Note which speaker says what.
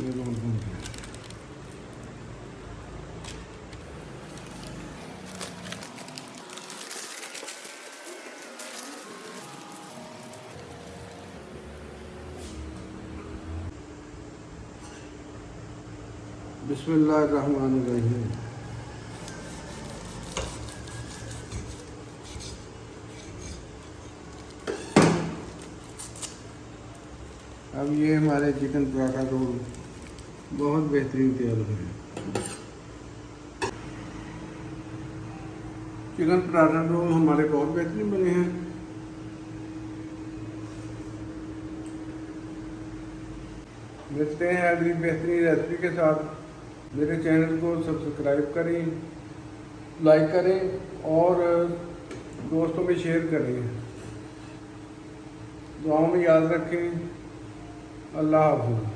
Speaker 1: ये रोल बन गया। बिस्मिल्लाहिर्रहमानिर्रहीम। अब ये हमारे चिकन पराठा रोल बहुत बेहतरीन तैयार हो गए। चिकन पराठा रोल हमारे बहुत बेहतरीन बने हैं। मिलते हैं अगली बेहतरीन रेसिपी के साथ। मेरे चैनल को सब्सक्राइब करें, लाइक करें और दोस्तों में शेयर करें। दुआओं में याद रखें। अल्लाह हाफ़िज़।